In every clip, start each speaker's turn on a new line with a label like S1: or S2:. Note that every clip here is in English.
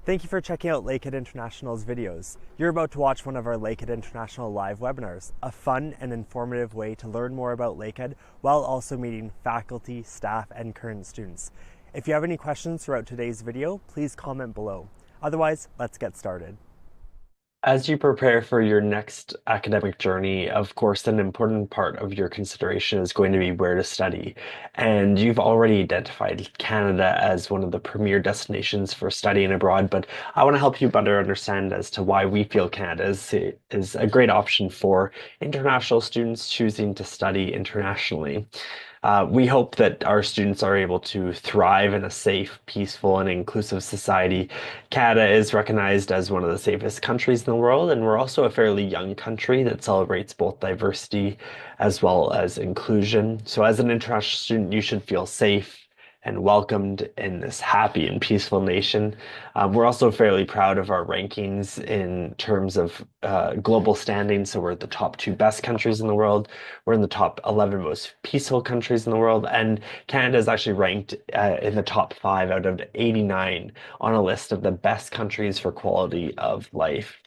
S1: Thank you for checking out Lakehead International's videos. You're about to watch one of our Lakehead International live webinars, a fun and informative way to learn more about Lakehead while also meeting faculty, staff, and current students. If you have any questions throughout today's video, please comment below. Otherwise, let's get started.
S2: As you prepare for your next academic journey, of course, an important part of your consideration is going to be where to study. And you've already identified Canada as one of the premier destinations for studying abroad, but I want to help you better understand as to why we feel Canada is a great option for international students choosing to study internationally. We hope that our students are able to thrive in a safe, peaceful, and inclusive society. Canada is recognized as one of the safest countries in the world, and we're also a fairly young country that celebrates both diversity as well as inclusion. So, as an international student, you should feel safe and welcomed in this happy and peaceful nation. We're also fairly proud of our rankings in terms of global standing. So we're the top 2 best countries in the world. We're in the top 11 most peaceful countries in the world. And Canada is actually ranked in the top 5 out of 89 on a list of the best countries for quality of life.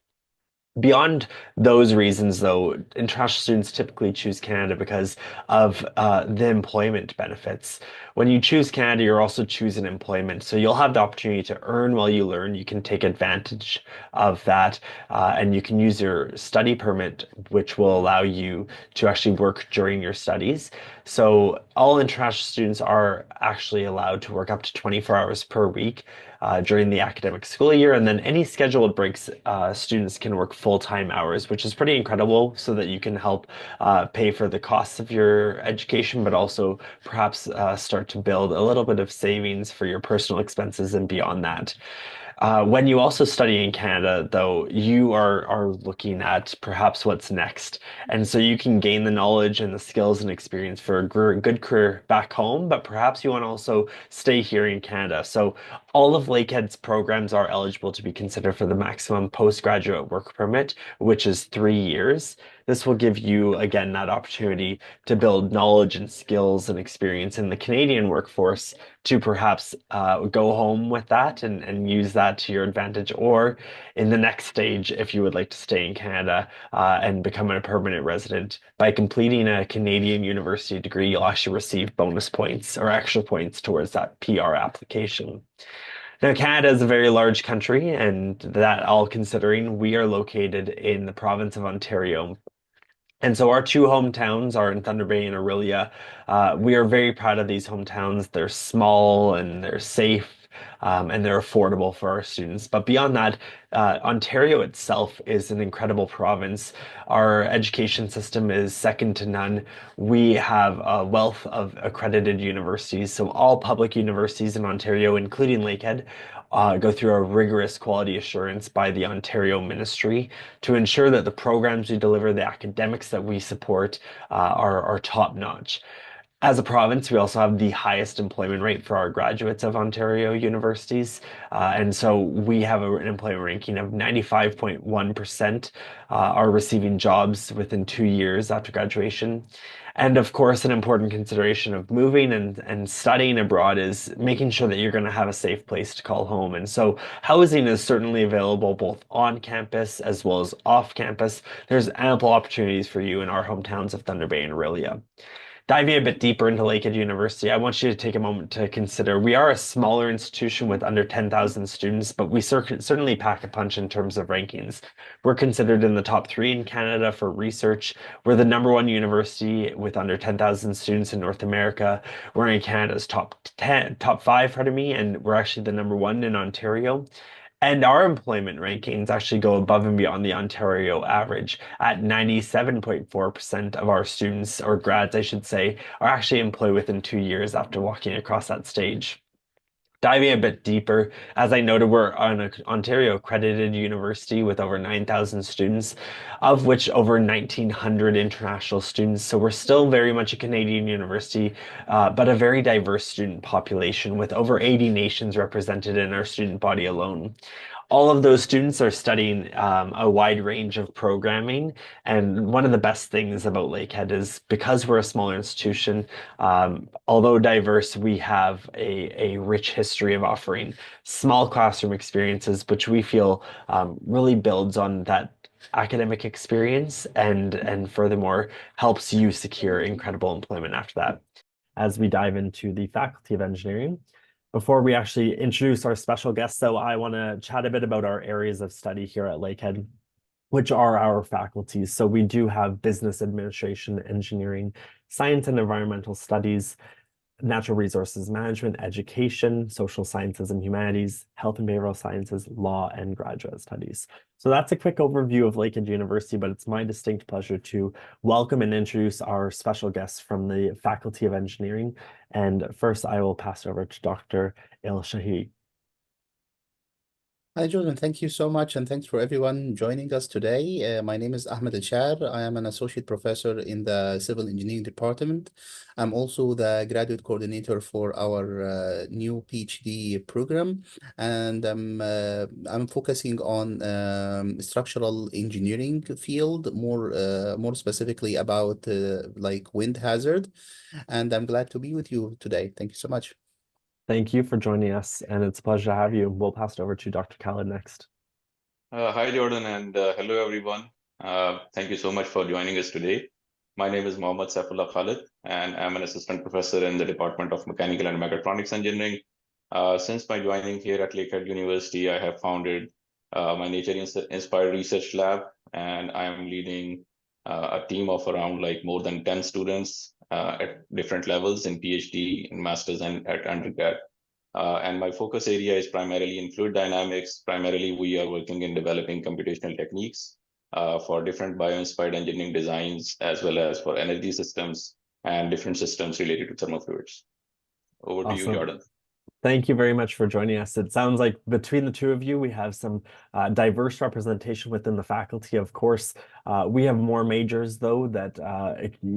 S2: Beyond those reasons, though, international students typically choose Canada because of the employment benefits. When you choose Canada, you're also choosing employment. So you'll have the opportunity to earn while you learn. You can take advantage of that, and you can use your study permit, which will allow you to actually work during your studies. So all international students are actually allowed to work up to 24 hours per week during the academic school year. And then any scheduled breaks, students can work full-time hours, which is pretty incredible so that you can help pay for the costs of your education, but also perhaps start to build a little bit of savings for your personal expenses and beyond that. When you also study in Canada, though, you are looking at perhaps what's next. And so you can gain the knowledge and the skills and experience for a good career back home, but perhaps you want to also stay here in Canada. So all of Lakehead's programs are eligible to be considered for the maximum postgraduate work permit, which is 3 years. This will give you, again, that opportunity to build knowledge and skills and experience in the Canadian workforce to perhaps go home with that and use that to your advantage, or in the next stage, if you would like to stay in Canada and become a permanent resident. By completing a Canadian university degree, you'll actually receive bonus points or extra points towards that PR application. Now, Canada is a very large country, and that all considering, we are located in the province of Ontario. And so our 2 hometowns are in Thunder Bay and Orillia. We are very proud of these hometowns. They're small and they're safe, and they're affordable for our students. But beyond that, Ontario itself is an incredible province. Our education system is second to none. We have a wealth of accredited universities. So all public universities in Ontario, including Lakehead, go through a rigorous quality assurance by the Ontario Ministry to ensure that the programs we deliver, the academics that we support, are top notch. As a province, we also have the highest employment rate for our graduates of Ontario universities. And so we have an employment ranking of 95.1% are receiving jobs within 2 years after graduation. And of course, an important consideration of moving and studying abroad is making sure that you're going to have a safe place to call home. And so housing is certainly available both on campus as well as off campus. There's ample opportunities for you in our hometowns of Thunder Bay and Orillia. Diving a bit deeper into Lakehead University, I want you to take a moment to consider we are a smaller institution with under 10,000 students, but we certainly pack a punch in terms of rankings. We're considered in the top 3 in Canada for research. We're the #1 university with under 10,000 students in North America. We're in Canada's top 5, pardon me, and we're actually the #1 in Ontario. And our employment rankings actually go above and beyond the Ontario average. At 97.4% of our students, or grads, I should say, are actually employed within 2 years after walking across that stage. Diving a bit deeper, as I noted, we're an Ontario accredited university with over 9,000 students, of which over 1,900 international students. So we're still very much a Canadian university, but a very diverse student population with over 80 nations represented in our student body alone. all of those students are studying a wide range of programming. And one of the best things about Lakehead is because we're a smaller institution, although diverse, we have a rich history of offering small classroom experiences, which we feel really builds on that academic experience and furthermore helps you secure incredible employment after that. As we dive into the Faculty of Engineering, before we actually introduce our special guests, though, I want to chat a bit about our areas of study here at Lakehead, which are our faculties. So we do have business administration, engineering, science and environmental studies, natural resources management, education, social sciences and humanities, health and behavioral sciences, law, and graduate studies. So that's a quick overview of Lakehead University, but it's my distinct pleasure to welcome and introduce our special guests from the Faculty of Engineering. And first, I will pass it over to Dr. Elshaer.
S3: Hi, Jordan. Thank you so much, and thanks for everyone joining us today. My name is Ahmed Elshaer. I am an associate professor in the Civil Engineering Department. I'm also the graduate coordinator for our new PhD program, and I'm focusing on structural engineering field, more specifically about like wind hazard. And I'm glad to be with you today. Thank you so much.
S2: Thank you for joining us, and it's a pleasure to have you. We'll pass it over to Dr. Khalid next.
S4: Hi, Jordan, and hello, everyone. Thank you so much for joining us today. My name is Mohammad Saifullah Khalid, and I'm an assistant professor in the Department of Mechanical and Mechatronics Engineering. Since my joining here at Lakehead University, I have founded my nature-inspired research lab, and I am leading a team of around like more than 10 students at different levels in PhD, in master's, and at undergrad. And my focus area is primarily in fluid dynamics. Primarily, we are working in developing computational techniques for different bio-inspired engineering designs, as well as for energy systems and different systems related to thermal fluids. Over to you,
S2: Awesome.
S4: Jordan.
S2: Thank you very much for joining us. It sounds like between the two of you, we have some diverse representation within the faculty. Of course, we have more majors, though, that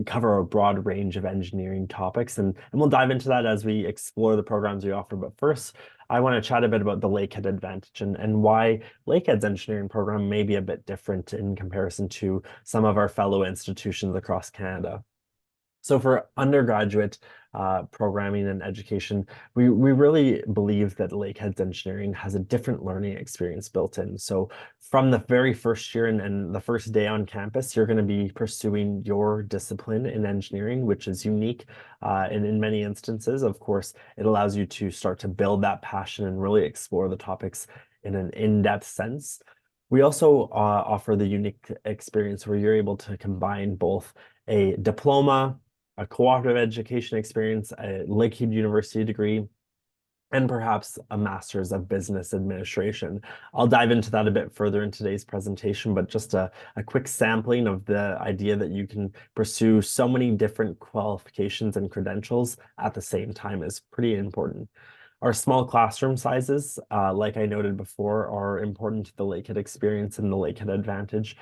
S2: cover a broad range of engineering topics, and we'll dive into that as we explore the programs we offer. But first, I want to chat a bit about the Lakehead advantage and why Lakehead's engineering program may be a bit different in comparison to some of our fellow institutions across Canada. So for undergraduate programming and education, we really believe that Lakehead's engineering has a different learning experience built in. So from the very first year and the first day on campus, you're going to be pursuing your discipline in engineering, which is unique. And in many instances, of course, it allows you to start to build that passion and really explore the topics in an in-depth sense. We also offer the unique experience where you're able to combine both a diploma, a cooperative education experience, a Lakehead University degree, and perhaps a master's of business administration. I'll dive into that a bit further in today's presentation, but just a quick sampling of the idea that you can pursue so many different qualifications and credentials at the same time is pretty important. Our small classroom sizes, like I noted before, are important to the Lakehead experience and the Lakehead advantage,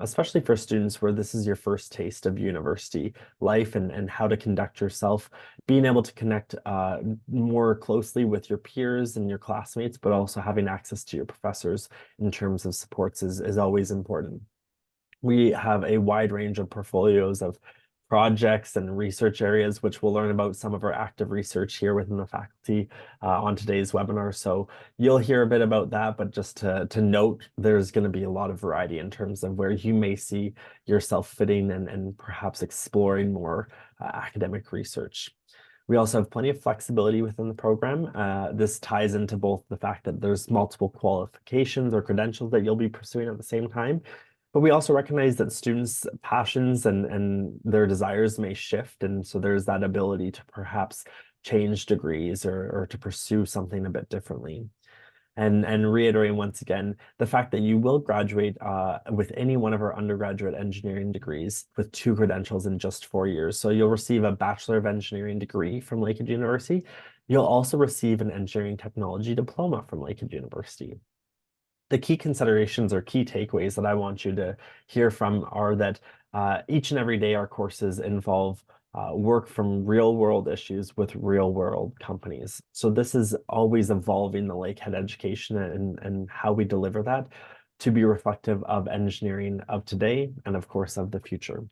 S2: especially for students where this is your first taste of university life and how to conduct yourself. Being able to connect more closely with your peers and your classmates, but also having access to your professors in terms of supports is always important. We have a wide range of portfolios of projects and research areas, which we'll learn about some of our active research here within the faculty on today's webinar. So you'll hear a bit about that, but just to note, there's going to be a lot of variety in terms of where you may see yourself fitting and perhaps exploring more academic research. We also have plenty of flexibility within the program. This ties into both the fact that there's multiple qualifications or credentials that you'll be pursuing at the same time, but we also recognize that students' passions and their desires may shift. And so there's that ability to perhaps change degrees or to pursue something a bit differently. And reiterating once again, the fact that you will graduate with any one of our undergraduate engineering degrees with 2 credentials in just 4 years. So you'll receive a Bachelor of Engineering degree from Lakehead University. You'll also receive an Engineering Technology diploma from Lakehead University. The key considerations or key takeaways that I want you to hear from are that each and every day our courses involve work from real world issues with real world companies. So this is always evolving the Lakehead education and how we deliver that to be reflective of engineering of today and of course of the future.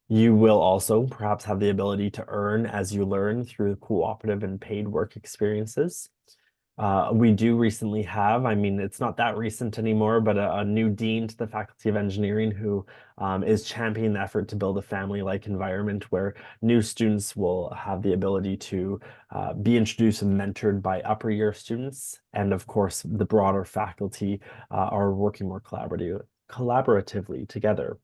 S2: You will also perhaps have the ability to earn as you learn through cooperative and paid work experiences. We do recently have, I mean, it's not that recent anymore, but a new dean to the Faculty of Engineering who is championing the effort to build a family-like environment where new students will have the ability to be introduced and mentored by upper year students. And of course, the broader faculty are working more collaboratively together.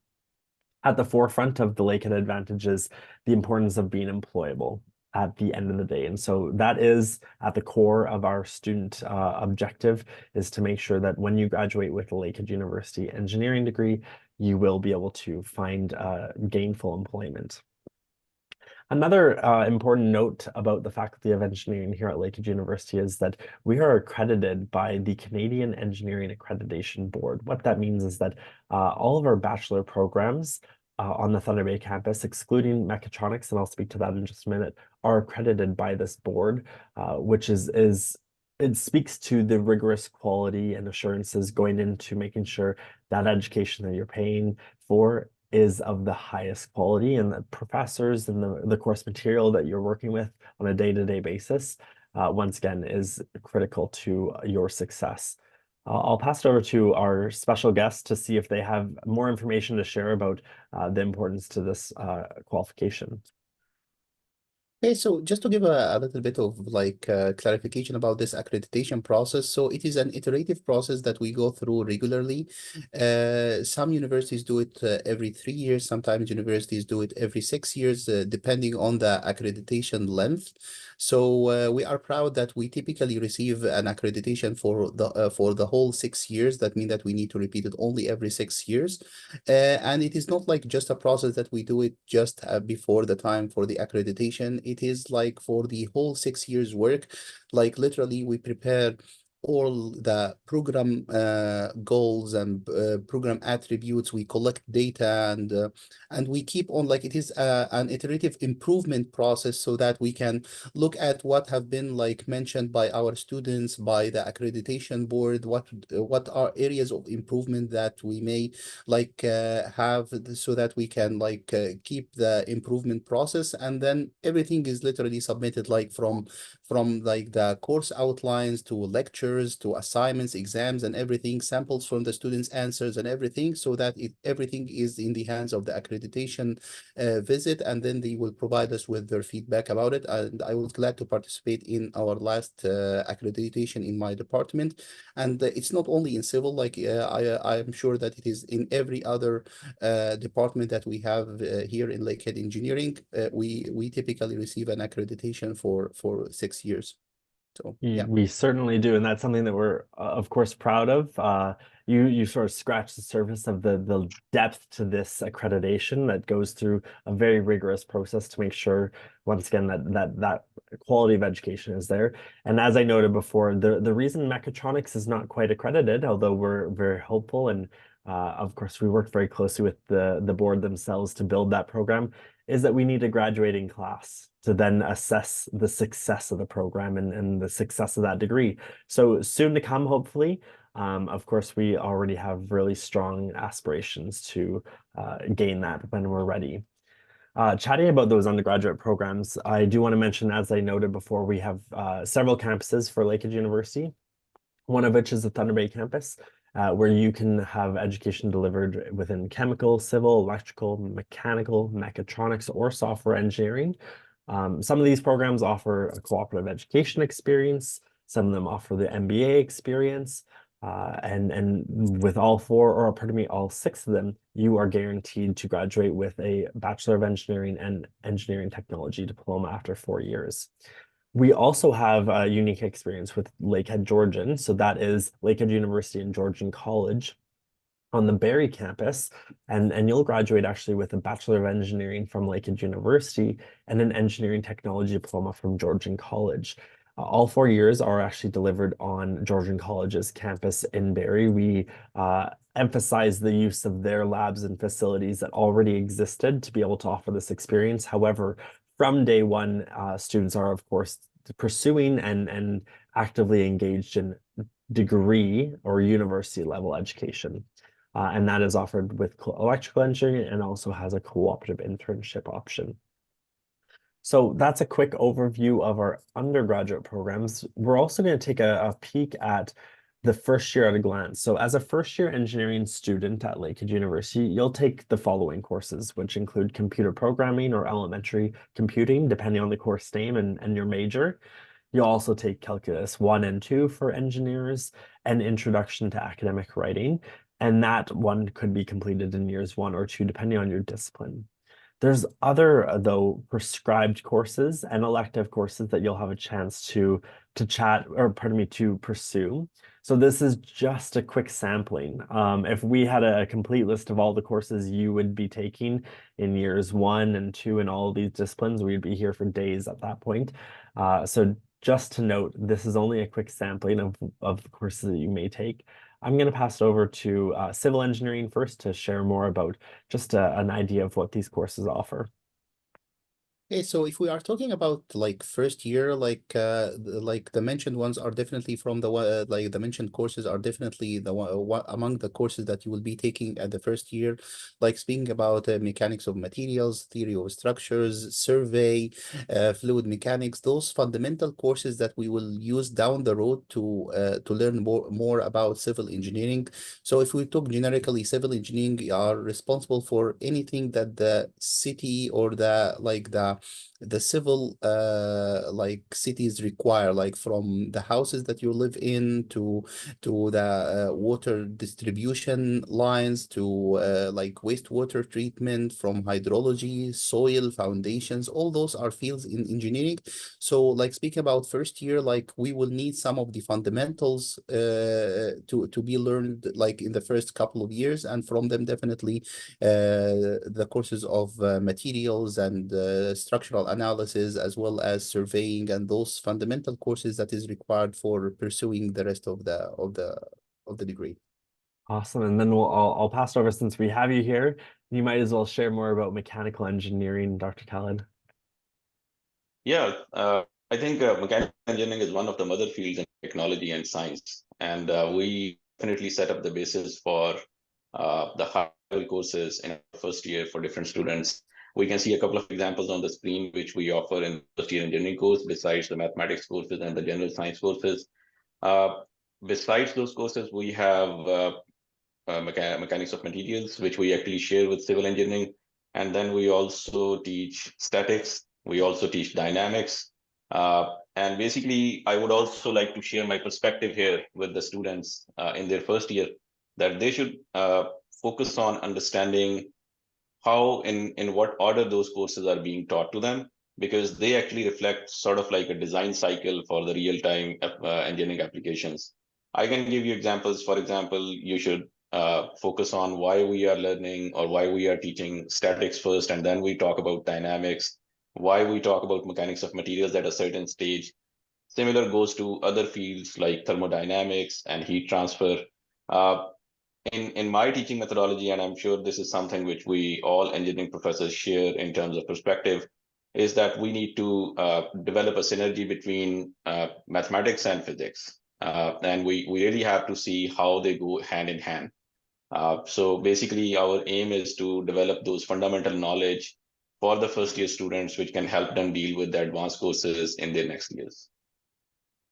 S2: At the forefront of the Lakehead advantage is the importance of being employable at the end of the day. And so that is at the core of our student objective, is to make sure that when you graduate with a Lakehead University engineering degree, you will be able to find gainful employment. Another important note about the Faculty of Engineering here at Lakehead University is that we are accredited by the Canadian Engineering Accreditation Board. What that means is that all of our bachelor programs on the Thunder Bay campus, excluding Mechatronics, and I'll speak to that in just a minute, are accredited by this board, which it speaks to the rigorous quality and assurances going into making sure that education that you're paying for is of the highest quality, and the professors and the course material that you're working with on a day-to-day basis, once again, is critical to your success. I'll pass it over to our special guests to see if they have more information to share about the importance to this qualification.
S3: Okay, so just to give a little bit of clarification about this accreditation process. So it is an iterative process that we go through regularly. Some universities do it every 3 years. Sometimes universities do it every 6 years, depending on the accreditation length. So we are proud that we typically receive an accreditation for the whole 6 years. That means that we need to repeat it only every 6 years. And it is not like just a process that we do it just before the time for the accreditation. It is like for the whole 6 years work, like literally we prepare all the program goals and program attributes. We collect data and we keep on, like, it is an iterative improvement process so that we can look at what have been like mentioned by our students, by the accreditation board, what are areas of improvement that we may have, so that we can keep the improvement process. And then everything is literally submitted, like from like the course outlines to lectures to assignments, exams, and everything, samples from the students' answers and everything, so that everything is in the hands of the accreditation visit, and then they will provide us with their feedback about it. And I was glad to participate in our last accreditation in my department. And it's not only in civil, I am sure that it is in every other department that we have here in Lakehead Engineering. We typically receive an accreditation for 6 years. So yeah.
S2: We certainly do, and that's something that we're of course proud of. You sort of scratch the surface of the depth to this accreditation that goes through a very rigorous process to make sure, once again, that quality of education is there. And as I noted before, the reason Mechatronics is not quite accredited, although we're very hopeful, and of course we work very closely with the board themselves to build that program, is that we need a graduating class to then assess the success of the program and the success of that degree. So soon to come, hopefully. Of course, we already have really strong aspirations to gain that when we're ready. Chatting about those undergraduate programs, I do want to mention, as I noted before, we have several campuses for Lakehead University, one of which is the Thunder Bay campus, where you can have education delivered within chemical, civil, electrical, mechanical, mechatronics, or software engineering. Some of these programs offer a cooperative education experience. Some of them offer the MBA experience. And with all all 6 of them, you are guaranteed to graduate with a Bachelor of Engineering and Engineering Technology diploma after 4 years. We also have a unique experience with Lakehead Georgian. So that is Lakehead University and Georgian College on the Barrie campus. And you'll graduate actually with a Bachelor of Engineering from Lakehead University and an Engineering Technology diploma from Georgian College. All 4 years are actually delivered on Georgian College's campus in Barrie. We emphasize the use of their labs and facilities that already existed to be able to offer this experience. However, from day one, students are, of course, pursuing and actively engaged in degree or university level education. And that is offered with electrical engineering and also has a cooperative internship option. So that's a quick overview of our undergraduate programs. We're also going to take a peek at the first year at a glance. So as a first year engineering student at Lakehead University, you'll take the following courses, which include computer programming or elementary computing, depending on the course name and your major. You'll also take Calculus 1 and 2 for engineers and Introduction to Academic Writing. And that one could be completed in years 1 or 2, depending on your discipline. There's other, though, prescribed courses and elective courses that you'll have a chance to pursue. So this is just a quick sampling. If we had a complete list of all the courses you would be taking in years 1 and 2 in all of these disciplines, we'd be here for days at that point. So just to note, this is only a quick sampling of the courses that you may take. I'm going to pass it over to civil engineering first to share more about just an idea of what these courses offer.
S3: Okay, so if we are talking about like first year, like the mentioned ones are definitely from the like the mentioned courses are definitely the one among the courses that you will be taking at the first year, like speaking about mechanics of materials, theory of structures, survey, fluid mechanics, those fundamental courses that we will use down the road to learn more about civil engineering. So if we talk generically, civil engineering are responsible for anything that the city or the civil like cities require, like from the houses that you live in to the water distribution lines to like wastewater treatment, from hydrology, soil foundations, all those are fields in engineering. So like speaking about first year, like we will need some of the fundamentals to be learned like in the first couple of years, and from them definitely the courses of materials and structural analysis, as well as surveying, and those fundamental courses that is required for pursuing the rest of the degree.
S2: Awesome. And then I'll pass it over, since we have you here. You might as well share more about mechanical engineering, Dr. Khalid.
S4: Yeah, I think mechanical engineering is one of the mother fields in technology and science, and we definitely set up the basis for the high-level courses in our first year for different students. We can see a couple of examples on the screen, which we offer in the first year engineering course, besides the mathematics courses and the general science courses. Besides those courses, we have mechanics of materials, which we actually share with civil engineering. And then we also teach statics. We also teach dynamics. And basically, I would also like to share my perspective here with the students in their first year, that they should focus on understanding how in what order those courses are being taught to them, because they actually reflect sort of like a design cycle for the real-time engineering applications. I can give you examples. For example, you should focus on why we are learning or why we are teaching statics first, and then we talk about dynamics, why we talk about mechanics of materials at a certain stage. Similar goes to other fields like thermodynamics and heat transfer. Uh, in my teaching methodology, and I'm sure this is something which we all engineering professors share in terms of perspective, is that we need to develop a synergy between mathematics and physics. And we really have to see how they go hand in hand. So basically, our aim is to develop those fundamental knowledge for the first year students, which can help them deal with the advanced courses in their next years.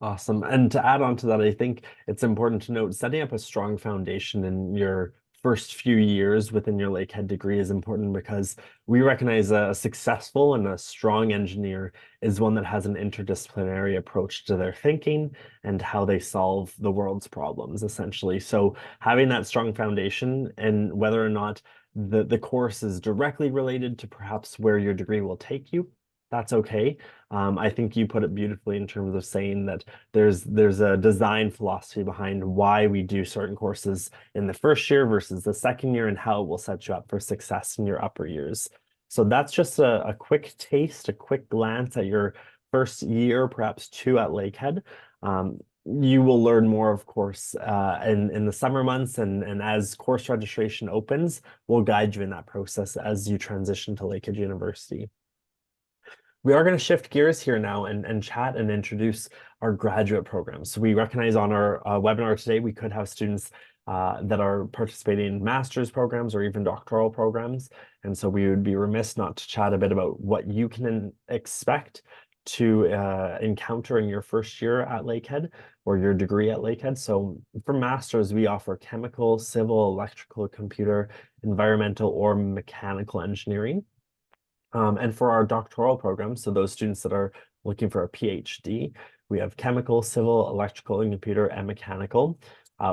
S2: Awesome. And to add on to that, I think it's important to note setting up a strong foundation in your first few years within your Lakehead degree is important, because we recognize a successful and a strong engineer is one that has an interdisciplinary approach to their thinking and how they solve the world's problems, essentially. So having that strong foundation, and whether or not the course is directly related to perhaps where your degree will take you, that's okay. I think you put it beautifully in terms of saying that there's a design philosophy behind why we do certain courses in the first year versus the second year, and how it will set you up for success in your upper years. So that's just a quick taste, a quick glance at your first year, perhaps two at Lakehead. You will learn more, of course, in the summer months, and as course registration opens, we'll guide you in that process as you transition to Lakehead University. We are going to shift gears here now and chat and introduce our graduate programs. So we recognize on our webinar today, we could have students that are participating in master's programs or even doctoral programs. And so we would be remiss not to chat a bit about what you can expect to encounter in your first year at Lakehead or your degree at Lakehead. So for masters, we offer chemical, civil, electrical, computer, environmental, or mechanical engineering. And for our doctoral programs, so those students that are looking for a PhD, we have chemical, civil, electrical, and computer, and mechanical,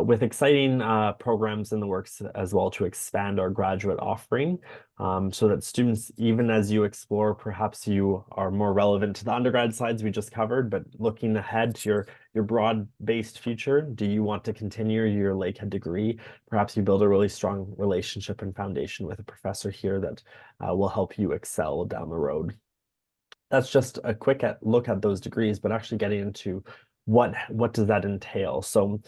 S2: with exciting programs in the works as well to expand our graduate offering, so that students, even as you explore, perhaps you are more relevant to the undergrad sides we just covered, but looking ahead to your broad-based future, do you want to continue your Lakehead degree? Perhaps you build a really strong relationship and foundation with a professor here that will help you excel down the road. That's just a quick look at those degrees, but actually getting into what does that entail. So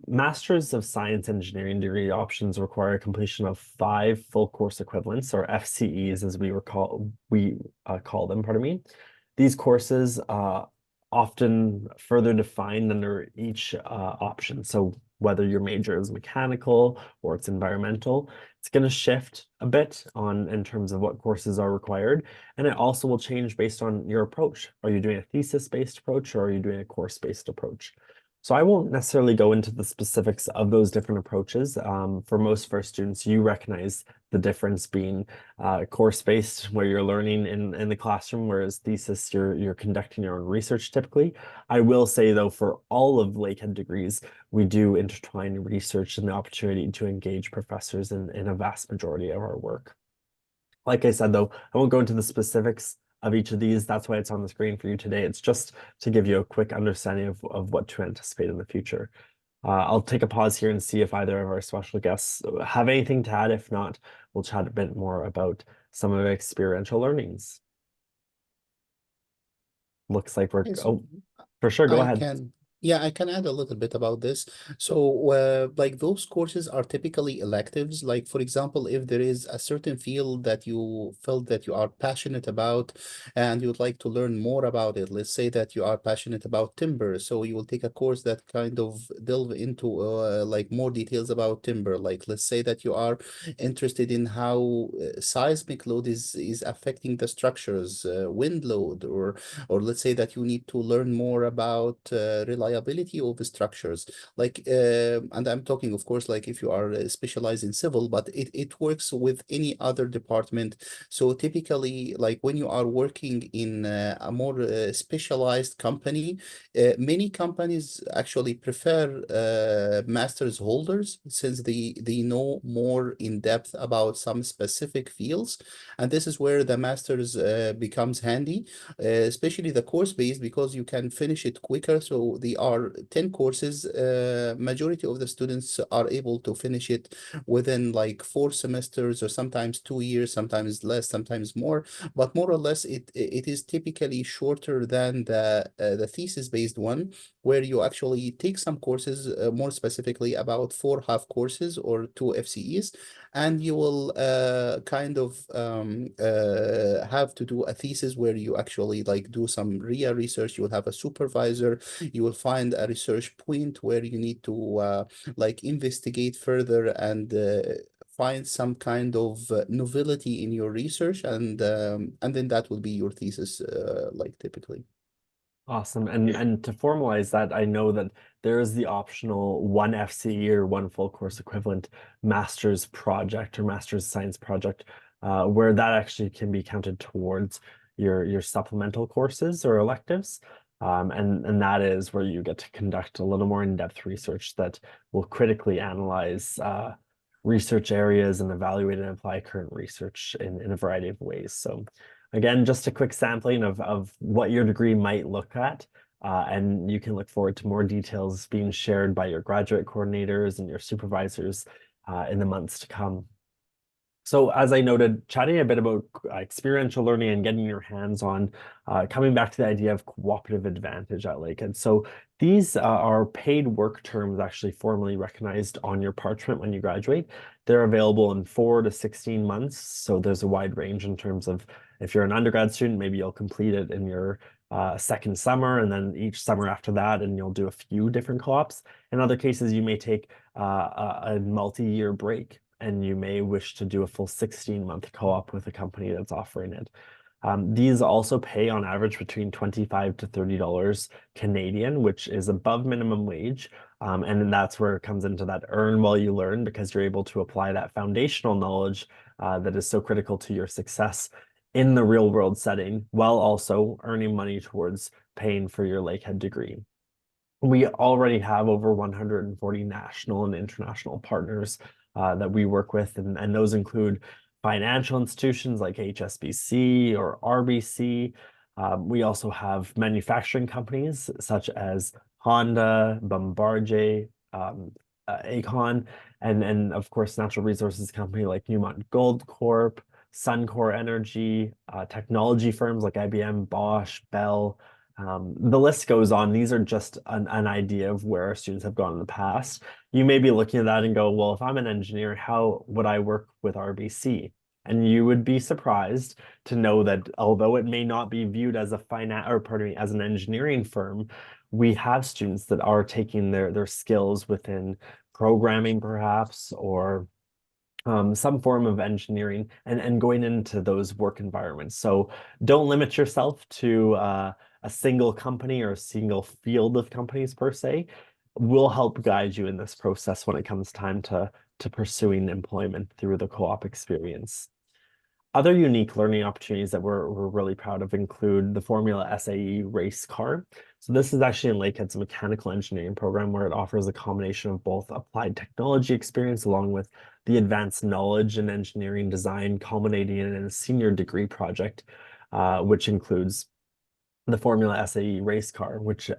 S2: Masters of Science Engineering degree options require completion of 5 full course equivalents, or FCEs as we call them, pardon me. These courses often further defined under each option. So whether your major is mechanical or it's environmental, it's going to shift a bit in terms of what courses are required. And it also will change based on your approach. Are you doing a thesis-based approach, or are you doing a course-based approach? So I won't necessarily go into the specifics of those different approaches. For most first students, you recognize the difference being course-based, where you're learning in the classroom, whereas thesis, you're conducting your own research typically. I will say, though, for all of Lakehead degrees, we do intertwine research and the opportunity to engage professors in a vast majority of our work. Like I said, though, I won't go into the specifics of each of these. That's why it's on the screen for you today. It's just to give you a quick understanding of what to anticipate in the future. I'll take a pause here and see if either of our special guests have anything to add. If not, we'll chat a bit more about some of the experiential learnings. Looks like we're, oh, for sure, go ahead.
S3: I can add a little bit about this. So, like those courses are typically electives. Like, for example, if there is a certain field that you felt that you are passionate about and you'd like to learn more about it, let's say that you are passionate about timber. So you will take a course that kind of delve into like more details about timber. Like, let's say that you are interested in how seismic load is affecting the structures, wind load, or let's say that you need to learn more about reliability of the structures. Like, and I'm talking, of course, like if you are specialized in civil, but it works with any other department. So typically, like when you are working in a more specialized company, many companies actually prefer master's holders, since they know more in depth about some specific fields. And this is where the master's becomes handy, especially the course-based, because you can finish it quicker. So they are 10 courses. Majority of the students are able to finish it within like 4 semesters, or sometimes 2 years, sometimes less, sometimes more. But more or less, it is typically shorter than the thesis-based one, where you actually take some courses, more specifically about 4 half courses or 2 FCEs, and you will kind of have to do a thesis where you actually like do some real research. You will have a supervisor. You will find a research point where you need to like investigate further and find some kind of novelty in your research, and then that will be your thesis, like typically.
S2: Awesome. And to formalize that, I know that there is the optional 1 FCE or 1 full course equivalent master's project or master's science project, where that actually can be counted towards your supplemental courses or electives. And that is where you get to conduct a little more in-depth research that will critically analyze research areas and evaluate and apply current research in a variety of ways. So again, just a quick sampling of what your degree might look at, and you can look forward to more details being shared by your graduate coordinators and your supervisors in the months to come. So as I noted, chatting a bit about experiential learning and getting your hands on, coming back to the idea of cooperative advantage at Lakehead. So these are paid work terms actually formally recognized on your parchment when you graduate. They're available in 4 to 16 months. So there's a wide range in terms of if you're an undergrad student, maybe you'll complete it in your second summer, and then each summer after that, and you'll do a few different co-ops. In other cases, you may take a multi-year break, and you may wish to do a full 16-month co-op with a company that's offering it. These also pay on average between $25 to $30 Canadian, which is above minimum wage. And then that's where it comes into that earn while you learn, because you're able to apply that foundational knowledge that is so critical to your success in the real world setting, while also earning money towards paying for your Lakehead degree. We already have over 140 national and international partners that we work with, and those include financial institutions like HSBC or RBC. We also have manufacturing companies such as Honda, Bombardier, Aecon, and of course natural resources company like Newmont Gold Corp, Suncor Energy, technology firms like IBM, Bosch, Bell. The list goes on. These are just an idea of where our students have gone in the past. You may be looking at that and go, well, if I'm an engineer, how would I work with RBC? And you would be surprised to know that although it may not be viewed as as an engineering firm, we have students that are taking their skills within programming perhaps, or some form of engineering, and going into those work environments. So don't limit yourself to a single company or a single field of companies per se. We'll help guide you in this process when it comes time to pursuing employment through the co-op experience. Other unique learning opportunities that we're really proud of include the Formula SAE race car. So this is actually in Lakehead's mechanical engineering program, where it offers a combination of both applied technology experience along with the advanced knowledge and engineering design, culminating in a senior degree project, which includes the Formula SAE race car, which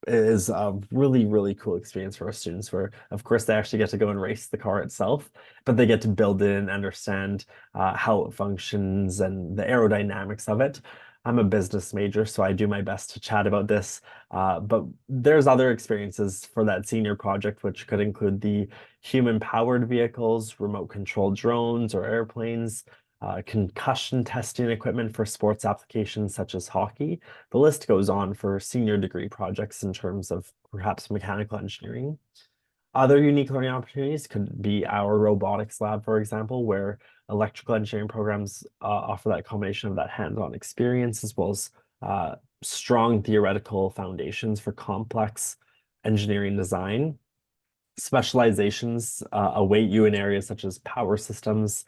S2: is a really, really cool experience for our students, where of course they actually get to go and race the car itself, but they get to build it and understand how it functions and the aerodynamics of it. I'm a business major, so I do my best to chat about this, but there's other experiences for that senior project, which could include the human-powered vehicles, remote-controlled drones or airplanes, concussion testing equipment for sports applications such as hockey. The list goes on for senior degree projects in terms of perhaps mechanical engineering. Other unique learning opportunities could be our robotics lab, for example, where electrical engineering programs offer that combination of that hands-on experience as well as strong theoretical foundations for complex engineering design. Specializations await you in areas such as power systems,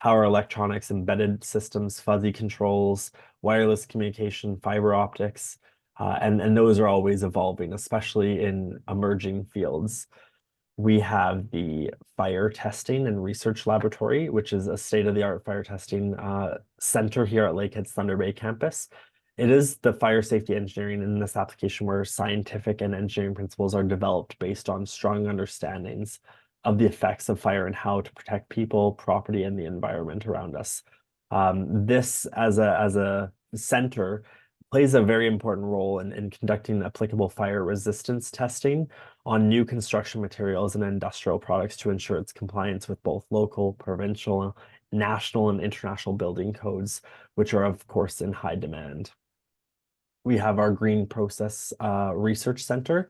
S2: power electronics, embedded systems, fuzzy controls, wireless communication, fiber optics, and those are always evolving, especially in emerging fields. We have the fire testing and research laboratory, which is a state-of-the-art fire testing center here at Lakehead's Thunder Bay campus. It is the fire safety engineering in this application where scientific and engineering principles are developed based on strong understandings of the effects of fire and how to protect people, property, and the environment around us. This as a center plays a very important role in conducting applicable fire resistance testing on new construction materials and industrial products to ensure its compliance with both local, provincial, national, and international building codes, which are of course in high demand. We have our Green Process Research Center,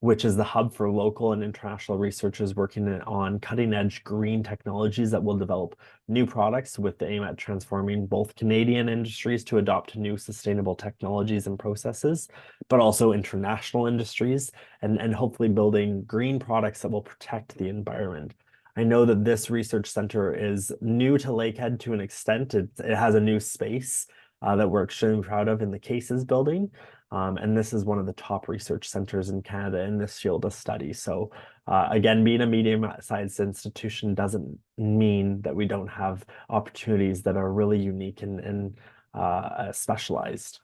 S2: which is the hub for local and international researchers working on cutting-edge green technologies that will develop new products with the aim at transforming both Canadian industries to adopt new sustainable technologies and processes, but also international industries, and hopefully building green products that will protect the environment. I know that this research center is new to Lakehead to an extent. It has a new space that we're extremely proud of in the Cases building. And this is one of the top research centers in Canada in this field of study. So again, being a medium-sized institution doesn't mean that we don't have opportunities that are really unique and specialized.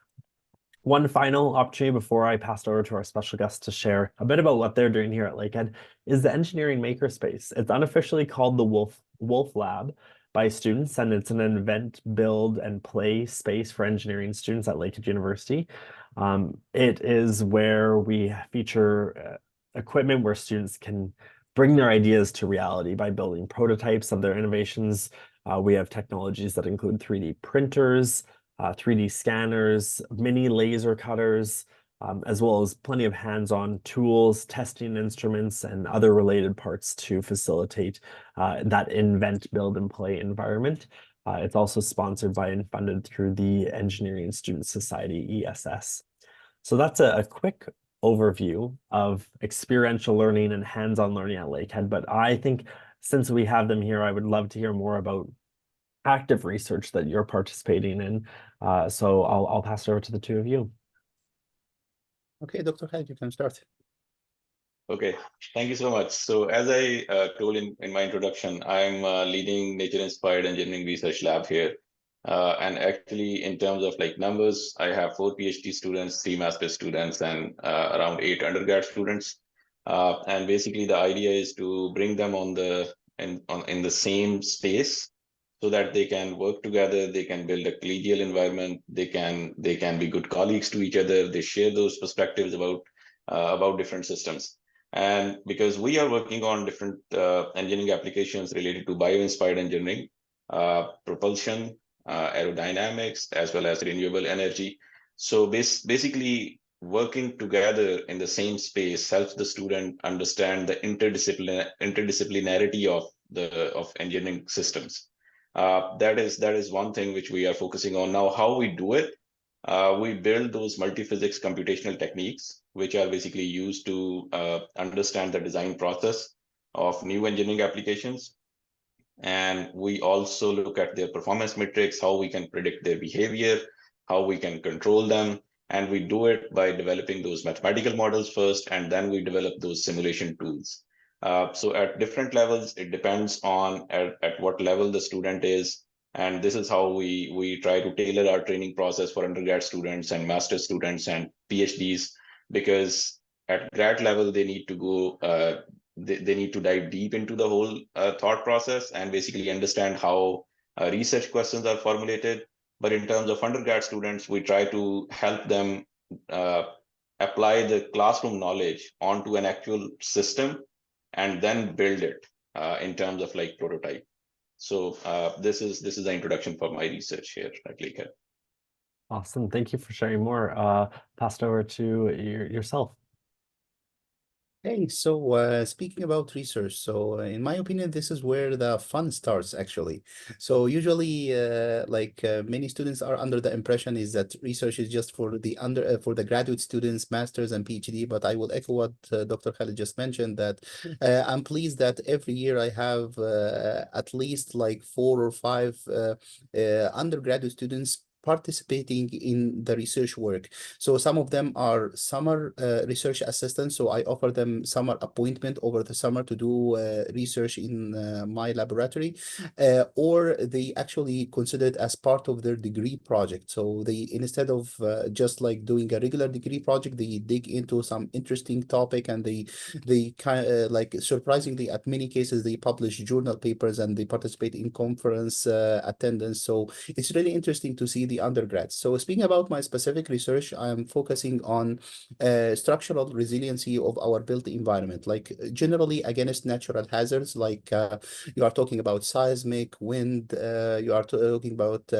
S2: One final opportunity before I pass it over to our special guest to share a bit about what they're doing here at Lakehead is the engineering makerspace. It's unofficially called the Wolf Lab by students, and it's an invent, build, and play space for engineering students at Lakehead University. It is where we feature equipment where students can bring their ideas to reality by building prototypes of their innovations. We have technologies that include 3D printers, 3D scanners, mini laser cutters, as well as plenty of hands-on tools, testing instruments, and other related parts to facilitate that invent, build, and play environment. It's also sponsored by and funded through the Engineering Student Society, ESS. So that's a quick overview of experiential learning and hands-on learning at Lakehead. But I think since we have them here, I would love to hear more about active research that you're participating in. So I'll pass it over to the two of you.
S3: Okay, Dr. Khalid, you can start.
S4: Okay, thank you so much. So as I told in my introduction, I'm leading nature-inspired engineering research lab here. And actually, in terms of like numbers, I have 4 PhD students, 3 master students, and around 8 undergrad students. And basically, the idea is to bring them in the same space so that they can work together, they can build a collegial environment, they can be good colleagues to each other, they share those perspectives about different systems. And because we are working on different engineering applications related to bio-inspired engineering, propulsion, aerodynamics, as well as renewable energy. So basically, working together in the same space helps the student understand the interdisciplinarity of engineering systems. That is one thing which we are focusing on now. How we do it, we build those multi-physics computational techniques, which are basically used to understand the design process of new engineering applications. And we also look at their performance metrics, how we can predict their behavior, how we can control them. And we do it by developing those mathematical models first, and then we develop those simulation tools. So at different levels, it depends on at what level the student is. And this is how we try to tailor our training process for undergrad students and master students and PhDs, because at grad level, they need to go, they need to dive deep into the whole thought process and basically understand how research questions are formulated. But in terms of undergrad students, we try to help them apply the classroom knowledge onto an actual system and then build it in terms of like prototype. So this is the introduction for my research here at Lakehead.
S2: Awesome. Thank you for sharing more. Passed over to yourself.
S3: Hey, so speaking about research, so in my opinion, this is where the fun starts actually. So usually, many students are under the impression is that research is just for the graduate students, masters and PhD. But I will echo what Dr. Khalid just mentioned, that I'm pleased that every year I have at least like 4 or 5 undergraduate students participating in the research work. So some of them are summer research assistants. So I offer them summer appointment over the summer to do research in my laboratory, or they actually consider it as part of their degree project. So they, instead of just like doing a regular degree project, they dig into some interesting topic, and they kind of like, surprisingly, at many cases, they publish journal papers and they participate in conference attendance. So it's really interesting to see the undergrads. So speaking about my specific research, I'm focusing on structural resiliency of our built environment, like generally against natural hazards, like you are talking about seismic, wind, you are talking about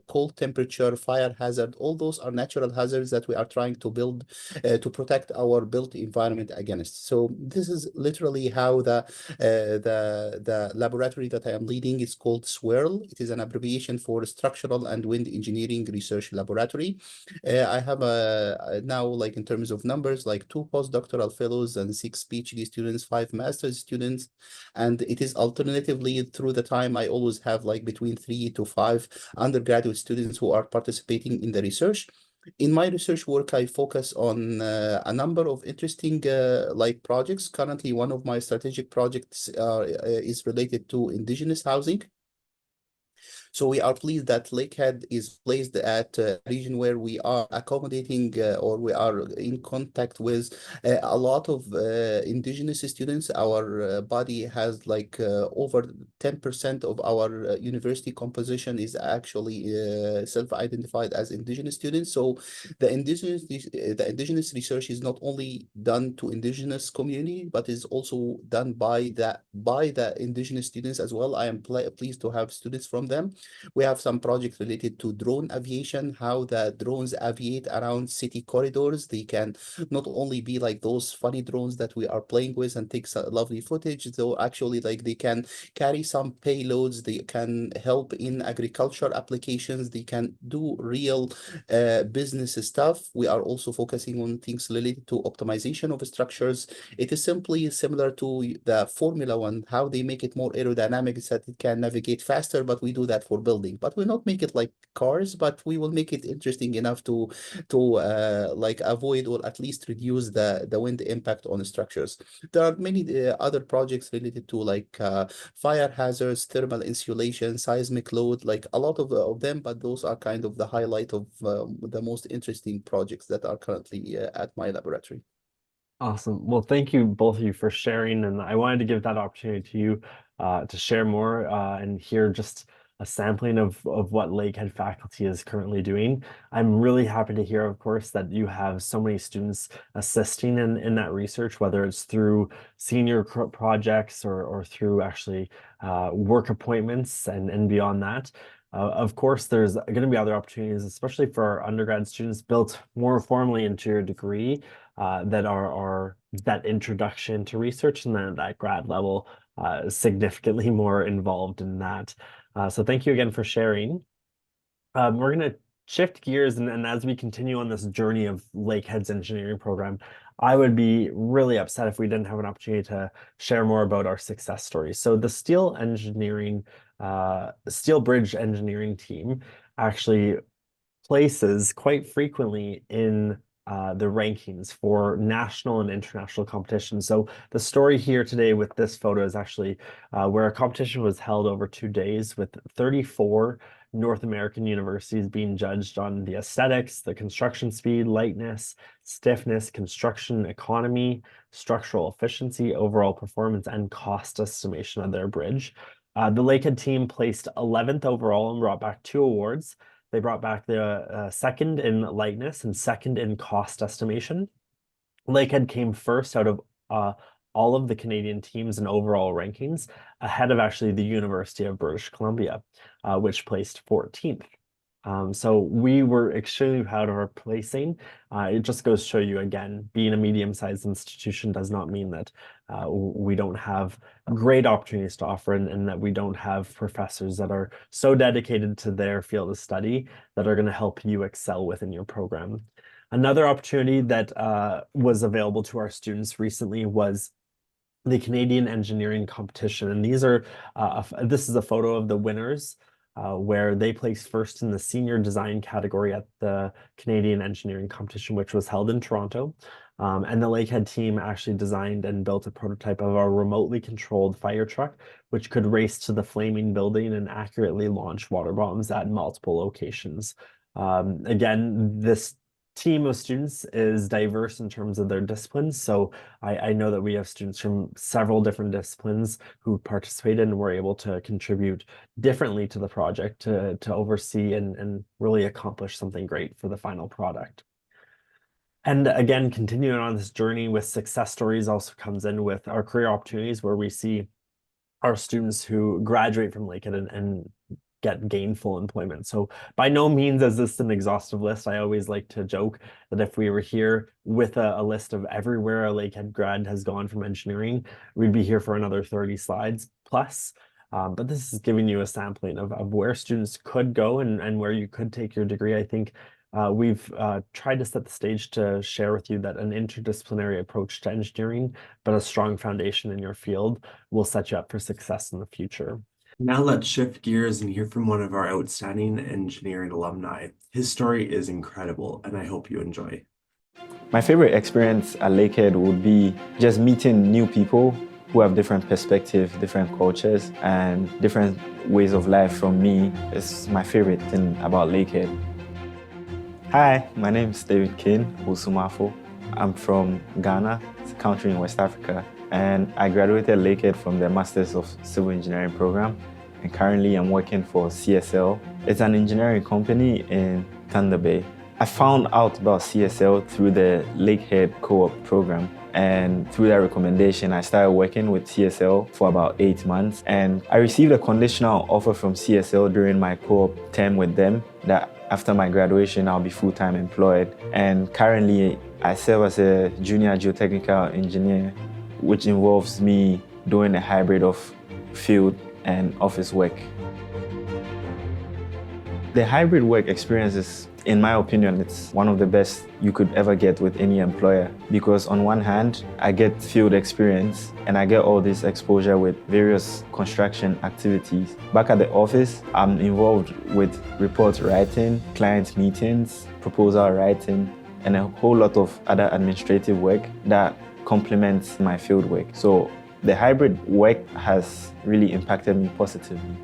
S3: cold temperature, fire hazard. All those are natural hazards that we are trying to build to protect our built environment against. So this is literally how the laboratory that I am leading is called SWIRL. It is an abbreviation for Structural and Wind Engineering Research Laboratory. I have now, like in terms of numbers, like 2 postdoctoral fellows and 6 PhD students, 5 master's students. And it is alternatively, through the time, I always have like between 3 to 5 undergraduate students who are participating in the research. In my research work, I focus on a number of interesting like projects. Currently, one of my strategic projects is related to indigenous housing. So we are pleased that Lakehead is placed at a region where we are accommodating or we are in contact with a lot of indigenous students. Our body has like over 10% of our university composition is actually self-identified as indigenous students. So the indigenous research is not only done to indigenous community, but is also done by the indigenous students as well. I am pleased to have students from them. We have some projects related to drone aviation, how the drones aviate around city corridors. They can not only be like those funny drones that we are playing with and take some lovely footage, though actually like they can carry some payloads, they can help in agriculture applications, they can do real business stuff. We are also focusing on things related to optimization of structures. It is simply similar to the Formula One, how they make it more aerodynamic so that it can navigate faster, but we do that for building. But we'll not make it like cars, but we will make it interesting enough to like avoid or at least reduce the wind impact on the structures. There are many other projects related to like fire hazards, thermal insulation, seismic load, like a lot of them, but those are kind of the highlight of the most interesting projects that are currently at my laboratory.
S2: Awesome. Well, thank you both of you for sharing, and I wanted to give that opportunity to you to share more and hear just a sampling of what Lakehead faculty is currently doing. I'm really happy to hear, of course, that you have so many students assisting in that research, whether it's through senior projects or through actually work appointments and beyond that. Of course, there's going to be other opportunities, especially for our undergrad students, built more formally into your degree that are that introduction to research, and then at that grad level, significantly more involved in that. So thank you again for sharing. We're going to shift gears, and as we continue on this journey of Lakehead's engineering program, I would be really upset if we didn't have an opportunity to share more about our success stories. So the steel bridge engineering team actually places quite frequently in the rankings for national and international competitions. So the story here today with this photo is actually where a competition was held over 2 days with 34 North American universities being judged on the aesthetics, the construction speed, lightness, stiffness, construction economy, structural efficiency, overall performance, and cost estimation of their bridge. The Lakehead team placed 11th overall and brought back 2 awards. They brought back the second in lightness and second in cost estimation. Lakehead came first out of all of the Canadian teams in overall rankings, ahead of actually the University of British Columbia, which placed 14th. So we were extremely proud of our placing. It just goes to show you again, being a medium-sized institution does not mean that we don't have great opportunities to offer and that we don't have professors that are so dedicated to their field of study that are going to help you excel within your program. Another opportunity that was available to our students recently was the Canadian Engineering Competition. And these are this is a photo of the winners where they placed first in the senior design category at the Canadian Engineering Competition, which was held in Toronto. And the Lakehead team actually designed and built a prototype of a remotely controlled fire truck, which could race to the flaming building and accurately launch water bombs at multiple locations. Again, this team of students is diverse in terms of their disciplines. So I know that we have students from several different disciplines who participated and were able to contribute differently to the project to oversee and really accomplish something great for the final product. And again, continuing on this journey with success stories also comes in with our career opportunities, where we see our students who graduate from Lakehead and get gainful employment. So by no means is this an exhaustive list. I always like to joke that if we were here with a list of everywhere a Lakehead grad has gone from engineering, we'd be here for another 30 slides plus. But this is giving you a sampling of where students could go and where you could take your degree. I think we've tried to set the stage to share with you that an interdisciplinary approach to engineering, but a strong foundation in your field, will set you up for success in the future. Now let's shift gears and hear from one of our outstanding engineering alumni. His story is incredible, and I hope you enjoy.
S5: My favorite experience at Lakehead would be just meeting new people who have different perspectives, different cultures, and different ways of life from me is my favorite thing about Lakehead. Hi, my name is David Kane Usumafo. I'm from Ghana, it's a country in West Africa, and I graduated Lakehead from the Masters of Civil Engineering program, and currently I'm working for CSL. It's an engineering company in Thunder Bay. I found out about CSL through the Lakehead co-op program, and through that recommendation, I started working with CSL for about 8 months, and I received a conditional offer from CSL during my co-op term with them that after my graduation, I'll be full-time employed. And currently, I serve as a junior geotechnical engineer, which involves me doing a hybrid of field and office work. The hybrid work experience is, in my opinion, it's one of the best you could ever get with any employer, because on one hand, I get field experience and I get all this exposure with various construction activities. Back at the office, I'm involved with report writing, client meetings, proposal writing, and a whole lot of other administrative work that complements my field work. So the hybrid work has really impacted me positively.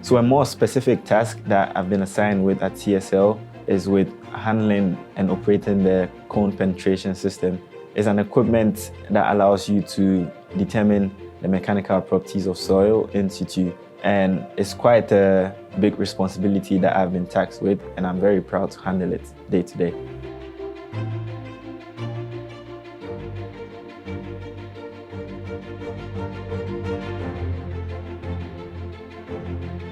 S5: So a more specific task that I've been assigned with at CSL is with handling and operating the cone penetration system. It's an equipment that allows you to determine the mechanical properties of soil in situ. And it's quite a big responsibility that I've been tasked with, and I'm very proud to handle it day to day.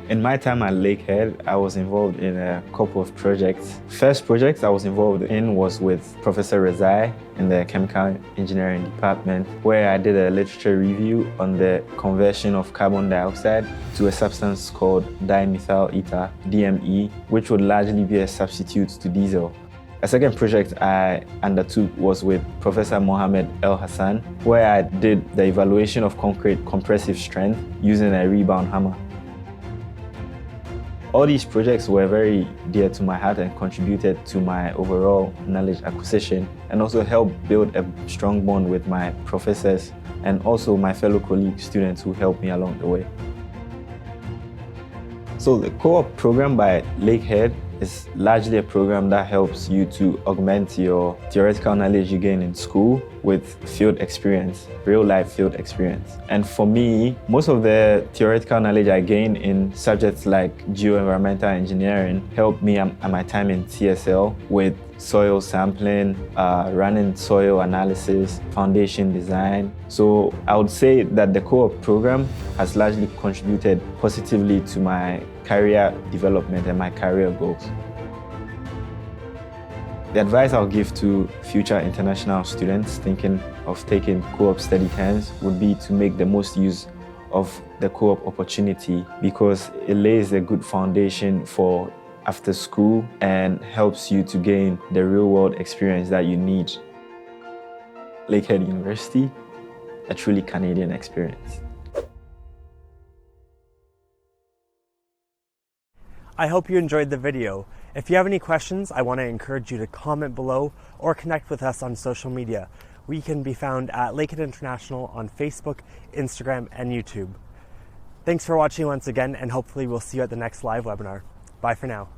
S5: In my time at Lakehead, I was involved in a couple of projects. First project I was involved in was with Professor Rezai in the Chemical Engineering Department, where I did a literature review on the conversion of carbon dioxide to a substance called dimethyl ether, DME, which would largely be a substitute to diesel. A second project I undertook was with Professor Mohammed El-Hassan, where I did the evaluation of concrete compressive strength using a rebound hammer. All these projects were very dear to my heart and contributed to my overall knowledge acquisition, and also helped build a strong bond with my professors and also my fellow colleague students who helped me along the way. So the co-op program by Lakehead is largely a program that helps you to augment your theoretical knowledge you gain in school with field experience, real-life field experience. And for me, most of the theoretical knowledge I gained in subjects like geoenvironmental engineering helped me at my time in CSL with soil sampling, running soil analysis, foundation design. So I would say that the co-op program has largely contributed positively to my career development and my career goals. The advice I'll give to future international students thinking of taking co-op study terms would be to make the most use of the co-op opportunity, because it lays a good foundation for after school and helps you to gain the real-world experience that you need. Lakehead University, a truly Canadian experience.
S1: I hope you enjoyed the video. If you have any questions, I want to encourage you to comment below or connect with us on social media. We can be found at Lakehead International on Facebook, Instagram, and YouTube. Thanks for watching once again, and hopefully we'll see you at the next live webinar. Bye for now.